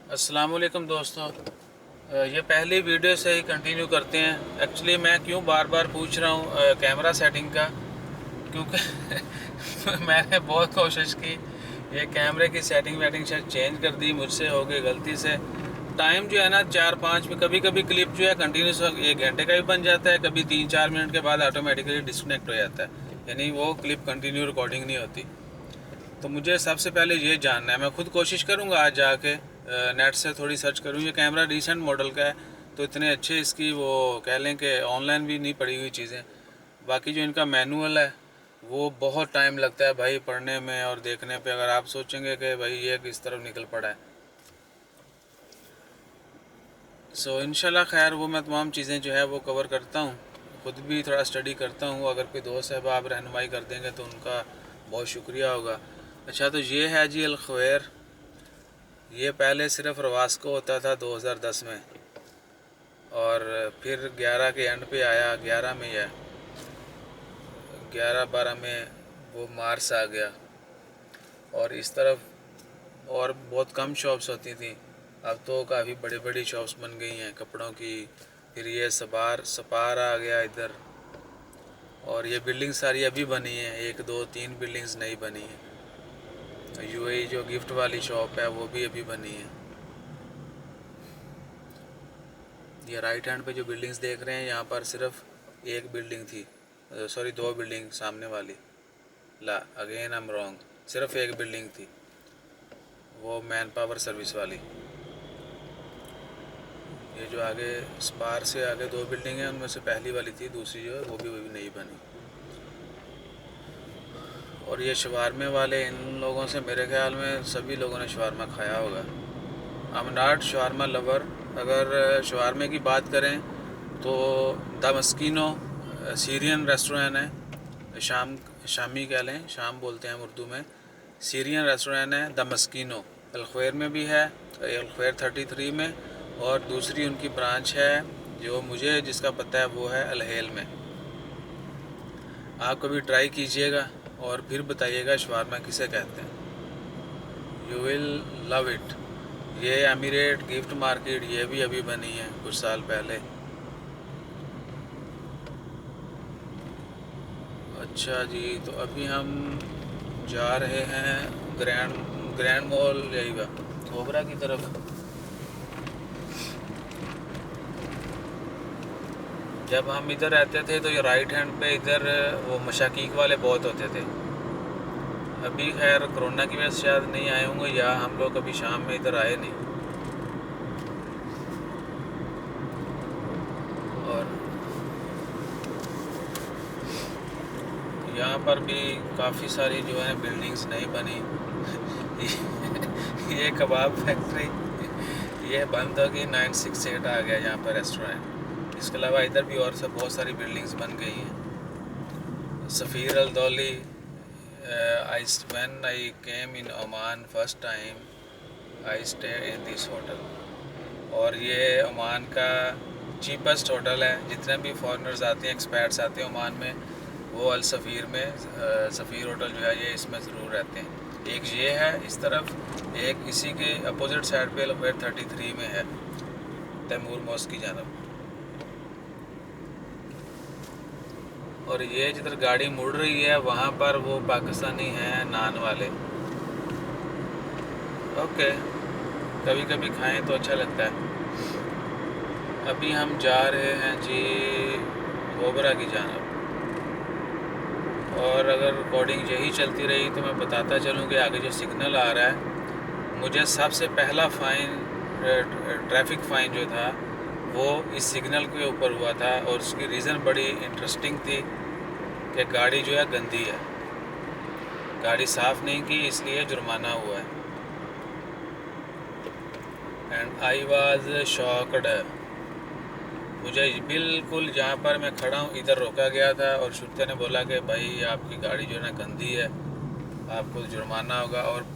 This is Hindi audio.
अस्सलाम वालेकुम दोस्तों। ये पहली वीडियो से ही कंटिन्यू करते हैं। एक्चुअली मैं क्यों बार बार पूछ रहा हूँ कैमरा सेटिंग का, क्योंकि मैंने बहुत कोशिश की। ये कैमरे की सेटिंग वेटिंग शायद चेंज कर दी, मुझसे हो गई गलती से। टाइम जो है ना 4-5 में कभी कभी क्लिप जो है कंटिन्यूस 1 घंटे का भी बन जाता है, कभी 3-4 मिनट के बाद ऑटोमेटिकली डिस्कनेक्ट हो जाता है, यानी वो क्लिप कंटिन्यू रिकॉर्डिंग नहीं होती। तो मुझे सबसे पहले ये जानना है, मैं खुद कोशिश करूँगा आज जाके नेट से थोड़ी सर्च करूँ। ये कैमरा रिसेंट मॉडल का है, तो इतने अच्छे इसकी वो कह लें कि ऑनलाइन भी नहीं पड़ी हुई चीज़ें। बाकी जो इनका मैनुअल है वो बहुत टाइम लगता है भाई पढ़ने में और देखने पे। अगर आप सोचेंगे कि भाई ये किस तरफ निकल पड़ा है, सो इंशाल्लाह खैर वो मैं तमाम चीज़ें जो है वो कवर करता हूँ। खुद भी थोड़ा स्टडी करता हूँ। अगर कोई दोस्त साहब आप रहनुमाई कर देंगे तो उनका बहुत शुक्रिया होगा। अच्छा, तो ये है जी अल-खवैर। ये पहले सिर्फ रवास्को होता था 2010 में, और फिर 11 के एंड पे आया, 11 में या 11-12 में वो मार्स आ गया। और इस तरफ और बहुत कम शॉप्स होती थी, अब तो काफ़ी बड़ी बड़ी शॉप्स बन गई हैं कपड़ों की। फिर ये सपार आ गया इधर, और ये बिल्डिंग सारी अभी बनी है, 1 2 3 बिल्डिंग्स नई बनी हैं। यूएई जो गिफ्ट वाली शॉप है वो भी अभी बनी है। ये राइट हैंड पे जो बिल्डिंग्स देख रहे हैं, यहाँ पर सिर्फ एक बिल्डिंग थी, सॉरी 2 बिल्डिंग सामने वाली। ला अगेन आई एम रॉन्ग, सिर्फ एक बिल्डिंग थी, वो मैन पावर सर्विस वाली। ये जो आगे स्पार से आगे 2 बिल्डिंग हैं, उनमें से पहली वाली थी, दूसरी जो है वो भी नहीं बनी। और ये शवारमे वाले, इन लोगों से मेरे ख्याल में सभी लोगों ने शवारमा खाया होगा। I am not shawarma lover. अगर शवारमे की बात करें तो द मस्किनो सीरियन रेस्टोरेंट है, शामी कह लें, शाम बोलते हैं उर्दू में। सीरियन रेस्टोरेंट है द मस्किनो, अल-खवैर में भी है, अल-खवैर 33 में, और दूसरी उनकी ब्रांच है जो मुझे जिसका पता है वो है अल-हेल में। आप कभी ट्राई कीजिएगा और फिर बताइएगा शवारमा किसे कहते हैं। You will love it. ये एमिरेट गिफ्ट मार्केट ये भी अभी बनी है कुछ साल पहले। अच्छा जी, तो अभी हम जा रहे हैं ग्रैंड मॉल यही ओबरा की तरफ। जब हम इधर रहते थे तो ये राइट हैंड पे इधर वो मशाकीक वाले बहुत होते थे। अभी खैर कोरोना की वजह से शायद नहीं आए होंगे, या हम लोग अभी शाम में इधर आए नहीं। और यहाँ पर भी काफ़ी सारी जो है बिल्डिंग्स नहीं बनी। ये कबाब फैक्ट्री ये बंद होगी, 968 आ गया यहाँ पर रेस्टोरेंट। इसके अलावा इधर भी और सब बहुत सारी बिल्डिंग्स बन गई हैं। सफ़ीर अल दौली, when I came in Oman first time I stay in this hotel. और ये ओमान का चीपेस्ट होटल है। जितने भी फॉरेनर्स आते हैं, एक्सपैट्स आते हैं ओमान में, वो अल सफ़ीर में, सफ़ीर होटल जो है ये इसमें ज़रूर रहते हैं। एक ये है इस तरफ, एक इसी के अपोजिट साइड पे अल-खवैर 33 में है, तैमूर मॉस्क की जानब। और ये जिधर गाड़ी मुड़ रही है वहाँ पर वो पाकिस्तानी हैं नान वाले। ओके, कभी कभी खाएं तो अच्छा लगता है। अभी हम जा रहे हैं जी ओबरा की जानब, और अगर रिकॉर्डिंग यही चलती रही तो मैं बताता चलूँ कि आगे जो सिग्नल आ रहा है, मुझे सबसे पहला फ़ाइन, ट्रैफिक फ़ाइन जो था वो इस सिग्नल के ऊपर हुआ था। और उसकी रीज़न बड़ी इंटरेस्टिंग थी कि गाड़ी जो है गंदी है, गाड़ी साफ़ नहीं की, इसलिए जुर्माना हुआ है। And I was shocked. मुझे बिल्कुल जहाँ पर मैं खड़ा हूँ इधर रोका गया था, और शुरते ने बोला कि भाई आपकी गाड़ी जो है ना गंदी है, आपको जुर्माना होगा। और